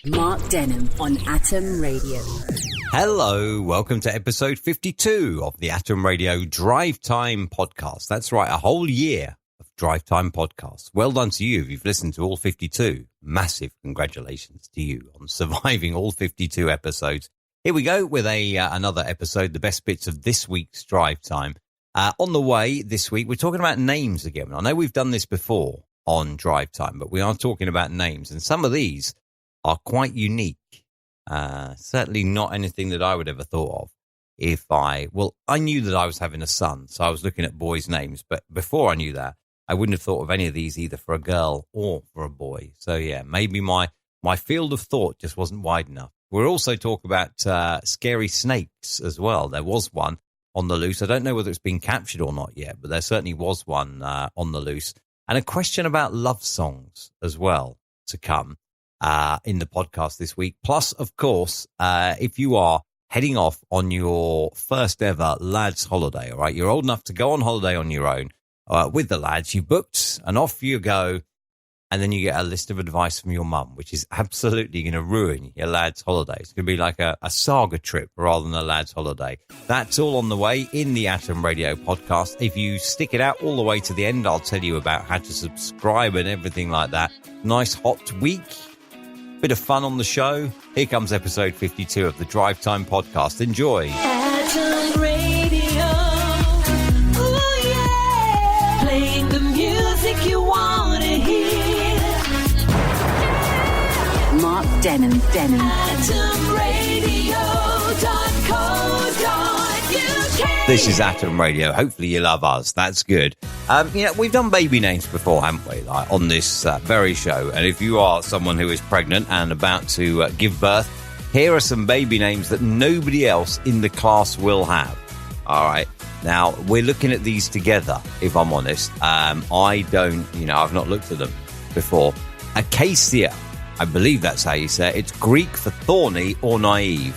Mark Denham on Atom Radio. Hello, welcome to episode 52 of the Atom Radio Drive Time podcast. That's right, a whole year of Drive Time podcasts. Well done to you if you've listened to all 52. Massive congratulations to you on surviving all 52 episodes. Here we go with another episode, the best bits of this week's Drive Time. On the way this week, we're talking about names again. I know we've done this before on Drive Time, but we are talking about names, and some of these are quite unique. Certainly not anything that I would ever thought of I knew that I was having a son, so I was looking at boys' names, but before I knew that, I wouldn't have thought of any of these either for a girl or for a boy. So yeah, maybe my field of thought just wasn't wide enough. We'll also talk about scary snakes as well. There was one on the loose. I don't know whether it's been captured or not yet, but there certainly was one on the loose. And a question about love songs as well to come in the podcast this week. Plus, of course, if you are heading off on your first ever lads holiday, all right, you're old enough to go on holiday on your own with the lads, you booked and off you go, and then you get a list of advice from your mum, which is absolutely going to ruin your lads holiday. It's going to be like a saga trip rather than a lads holiday. That's all on the way in the Atom Radio podcast. If you stick it out all the way to the end, I'll tell you about how to subscribe and everything like that. Nice hot week. Bit of fun on the show. Here comes episode 52 of the Drive Time podcast. Enjoy. Atom Radio. Ooh, yeah. Playing the music you want to hear. Mark Denham. AtomRadio.co.uk. This is Atom Radio. Hopefully you love us. That's good. We've done baby names before, haven't we? Like on this very show. And if you are someone who is pregnant and about to give birth, here are some baby names that nobody else in the class will have. All right. Now, we're looking at these together, if I'm honest. I've not looked at them before. Acacia. I believe that's how you say it. It's Greek for thorny or naive.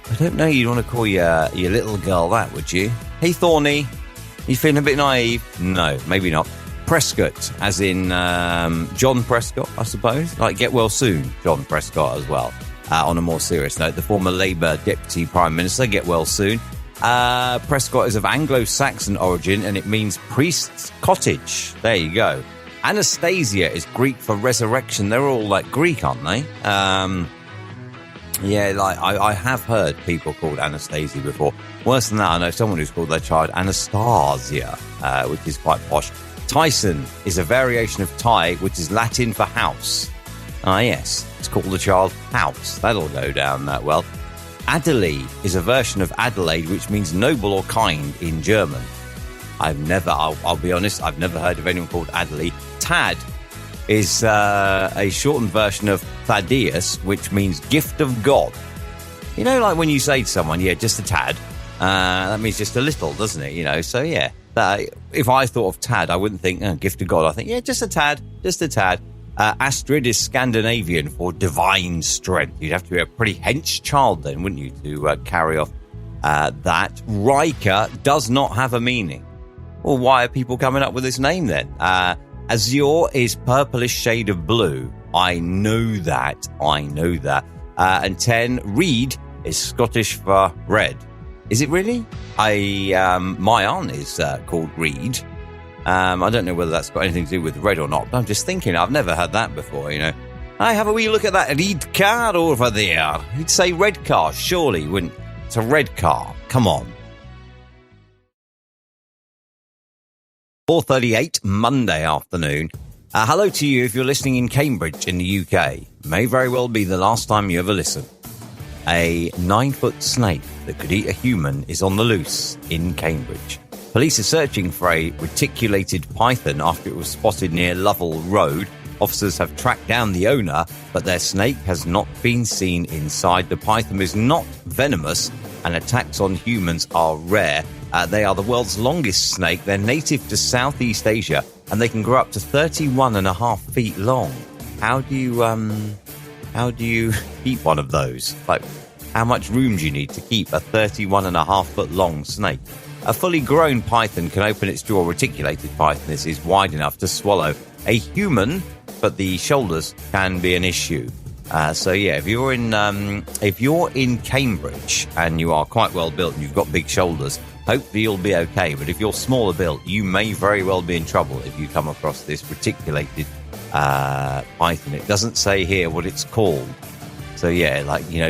I don't know you'd want to call your little girl that, would you? Hey, Thorny, you feeling a bit naive? No, maybe not. Prescott, as in John Prescott, I suppose. Like get well soon, John Prescott as well. On a more serious note, the former Labour Deputy Prime Minister, get well soon. Prescott is of Anglo-Saxon origin and it means priest's cottage. There you go. Anastasia is Greek for resurrection. They're all like Greek, aren't they? Yeah, like I have heard people called Anastasia before. Worse than that, I know someone who's called their child Anastasia, which is quite posh. Tyson is a variation of Ty, which is Latin for house. Ah, yes, it's called the child House. That'll go down that well. Adelaide is a version of Adelaide, which means noble or kind in German. I'll be honest, I've never heard of anyone called Adelaide. Tad is a shortened version of Thaddeus, which means gift of God. You know, like when you say to someone, yeah, just a tad, that means just a little, doesn't it? You know, so yeah, if I thought of Tad, I wouldn't think, gift of God. I think, yeah, just a tad. Astrid is Scandinavian for divine strength. You'd have to be a pretty hench child then, wouldn't you, to carry off that. Riker does not have a meaning. Well, why are people coming up with this name then? Azure is purplish shade of blue. I know that. And 10, Reed is Scottish for red. Is it really? My aunt is called Reed. I don't know whether that's got anything to do with red or not, but I'm just thinking, I've never heard that before, you know. I have a wee look at that red car over there. You'd say red car, surely, wouldn't? It's a red car. Come on. 4:38 Monday afternoon. Hello to you if you're listening in Cambridge in the UK. May very well be the last time you ever listen. A 9-foot snake that could eat a human is on the loose in Cambridge. Police are searching for a reticulated python after it was spotted near Lovell Road. Officers have tracked down the owner, but their snake has not been seen inside. The python is not venomous and attacks on humans are rare. They are the world's longest snake. They're native to Southeast Asia and they can grow up to 31.5 feet long. How do you keep one of those? Like, how much room do you need to keep a 31.5 foot long snake? A fully grown python can open its jaw. Reticulated python, is wide enough to swallow a human, but the shoulders can be an issue. So yeah, if you're in Cambridge and you are quite well built and you've got big shoulders, hopefully you'll be okay. But if you're smaller built, you may very well be in trouble if you come across this reticulated python. It doesn't say here what it's called. So yeah,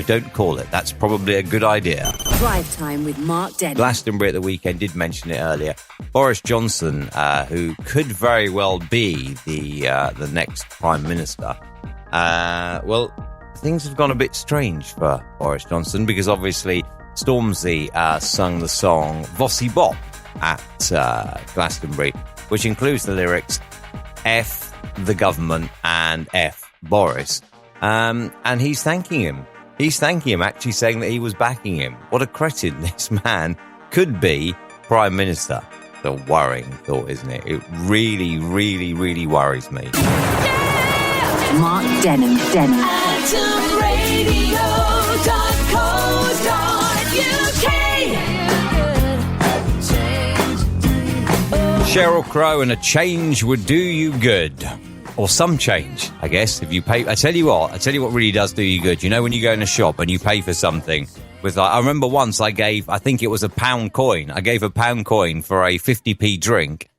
don't call it. That's probably a good idea. Drive Time with Mark Denham. Glastonbury at the weekend, did mention it earlier. Boris Johnson, who could very well be the next Prime Minister. Well, things have gone a bit strange for Boris Johnson because obviously Stormzy sung the song Vossi Bop at Glastonbury, which includes the lyrics F the government and F Boris. And he's thanking him. He's thanking him, actually saying that he was backing him. What a cretin this man could be Prime Minister. It's a worrying thought, isn't it? It really, really, really worries me. Mark Denham. Sheryl Crow and a change would do you good. Or some change, I guess, if you pay. I tell you what really does do you good. You know, when you go in a shop and you pay for something with, I remember once I think it was £1 coin. I gave £1 coin for a 50p drink,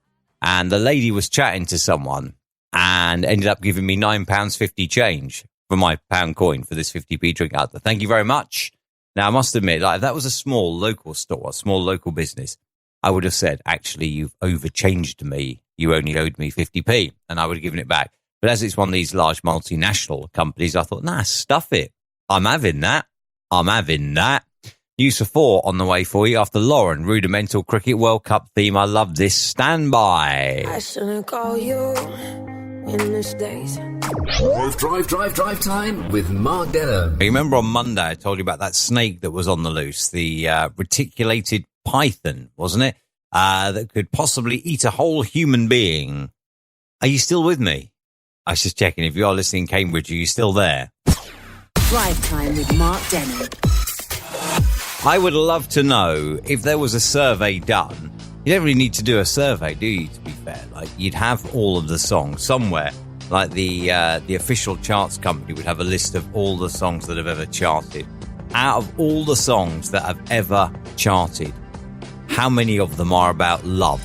and the lady was chatting to someone and ended up giving me £9.50 change for my £1 coin for this 50p drink out there. Thank you very much. Now, I must admit, if that was a small local store, a small local business, I would have said, actually, you've overchanged me. You only owed me 50p, and I would have given it back. But as it's one of these large multinational companies, I thought, nah, stuff it. I'm having that. News for 4 on the way for you after Lauren, Rudimental Cricket World Cup theme. I love this. Stand by. I shouldn't call you in this days. Drive time with Mark Denham. Remember on Monday I told you about that snake that was on the loose, the reticulated python, wasn't it? That could possibly eat a whole human being. Are you still with me? I was just checking. If you are listening in Cambridge, are you still there? Drive Time with Mark Denham. I would love to know if there was a survey done. You don't really need to do a survey, do you, to be fair? You'd have all of the songs somewhere. The official charts company would have a list of all the songs that have ever charted. Out of all the songs that have ever charted, how many of them are about love?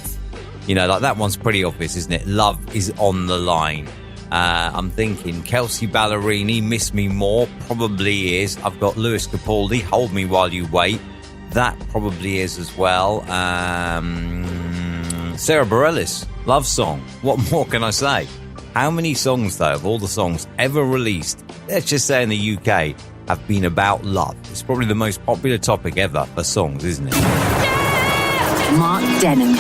That one's pretty obvious, isn't it? Love is on the line. I'm thinking Kelsey Ballerini, Miss Me More, probably is. I've got Lewis Capaldi, Hold Me While You Wait. That probably is as well. Sarah Bareilles, Love Song. What more can I say? How many songs, though, of all the songs ever released, let's just say in the UK, have been about love? It's probably the most popular topic ever for songs, isn't it? Mark Denham.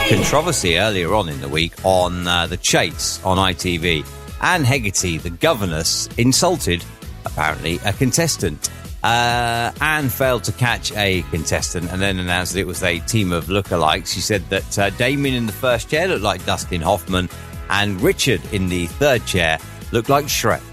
Controversy earlier on in the week on The Chase on ITV. Anne Hegarty, the governess, insulted, apparently, a contestant. Anne failed to catch a contestant and then announced that it was a team of lookalikes. She said that Damien in the first chair looked like Dustin Hoffman and Richard in the third chair looked like Shrek.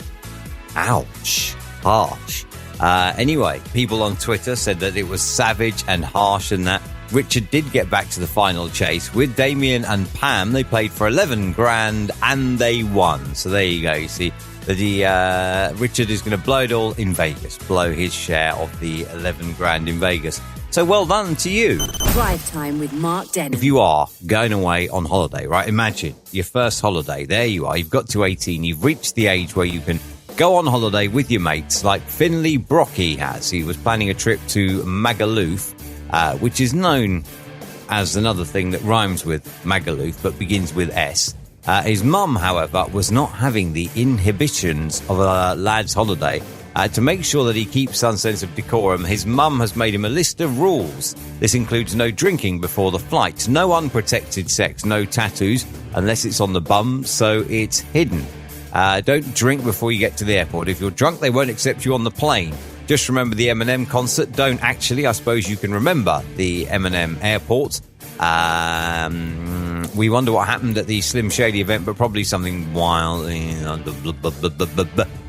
Ouch. Harsh. Anyway, people on Twitter said that it was savage and harsh and that Richard did get back to the final chase with Damien and Pam. They played for 11 grand and they won. So there you go. You see that Richard is going to blow it all in Vegas, blow his share of the 11 grand in Vegas. So well done to you. Drive Time with Mark Denham. If you are going away on holiday, right? Imagine your first holiday. There you are. You've got to 18. You've reached the age where you can go on holiday with your mates like Finlay Brocky has. He was planning a trip to Magaluf, which is known as another thing that rhymes with Magaluf but begins with S. His mum, however, was not having the inhibitions of a lad's holiday. To make sure that he keeps some sense of decorum, his mum has made him a list of rules. This includes no drinking before the flight, no unprotected sex, no tattoos, unless it's on the bum, so it's hidden. Don't drink before you get to the airport. If you're drunk, they won't accept you on the plane. Just remember the Eminem concert. Don't actually. I suppose you can remember the Eminem airport. We wonder what happened at the Slim Shady event, but probably something wild.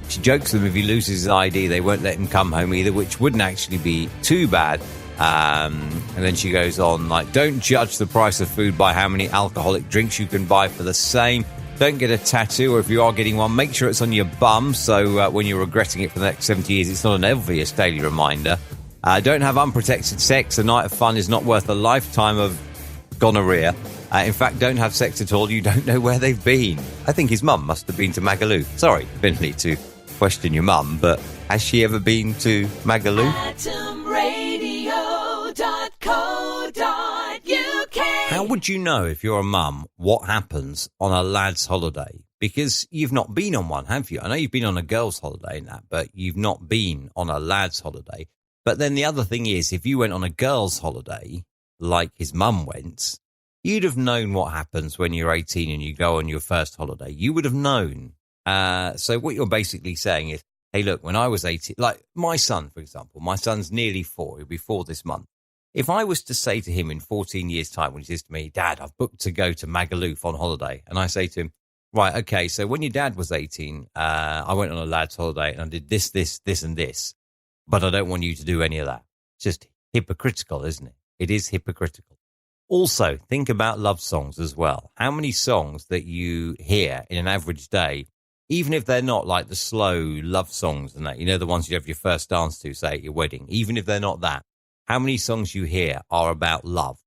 She jokes them if he loses his ID, they won't let him come home either, which wouldn't actually be too bad. And then she goes on, like, don't judge the price of food by how many alcoholic drinks you can buy for the same. Don't get a tattoo, or if you are getting one, make sure it's on your bum, so when you're regretting it for the next 70 years, it's not an obvious daily reminder. Don't have unprotected sex. A night of fun is not worth a lifetime of gonorrhea. In fact, don't have sex at all. You don't know where they've been. I think his mum must have been to Magaluf. Sorry, Finley, to question your mum, but has she ever been to Magaluf? AtomRadio.co.uk. How would you know, if you're a mum, what happens on a lad's holiday? Because you've not been on one, have you? I know you've been on a girl's holiday and that, but you've not been on a lad's holiday. But then the other thing is, if you went on a girl's holiday, like his mum went, you'd have known what happens when you're 18 and you go on your first holiday. You would have known. So what you're basically saying is, hey, look, when I was 18, like my son, for example, my son's nearly 4, he'll be 4 this month. If I was to say to him in 14 years' time, when he says to me, Dad, I've booked to go to Magaluf on holiday, and I say to him, right, okay, so when your dad was 18, I went on a lad's holiday and I did this, and this, but I don't want you to do any of that. It's just hypocritical, isn't it? It is hypocritical. Also, think about love songs as well. How many songs that you hear in an average day, even if they're not like the slow love songs and that, you know, the ones you have your first dance to, say, at your wedding, even if they're not that, how many songs you hear are about love?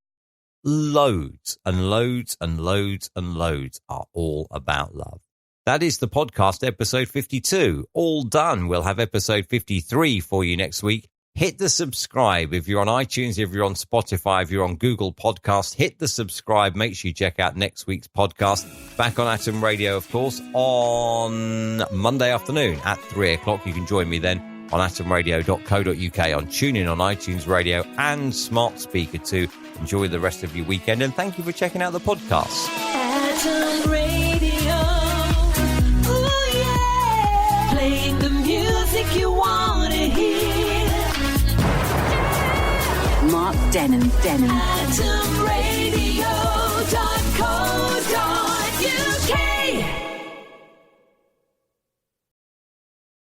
Loads and loads and loads and loads are all about love. That is the podcast, episode 52. All done. We'll have episode 53 for you next week. Hit the subscribe if you're on iTunes, if you're on Spotify, if you're on Google Podcast. Hit the subscribe. Make sure you check out next week's podcast. Back on Atom Radio, of course, on Monday afternoon at 3 o'clock. You can join me then on atomradio.co.uk, on TuneIn, on iTunes Radio, and Smart Speaker too. Enjoy the rest of your weekend, and thank you for checking out the podcast. Atom Radio. Ooh, yeah. Playing the music you want to hear. Mark Denham. AtomRadio.co.uk.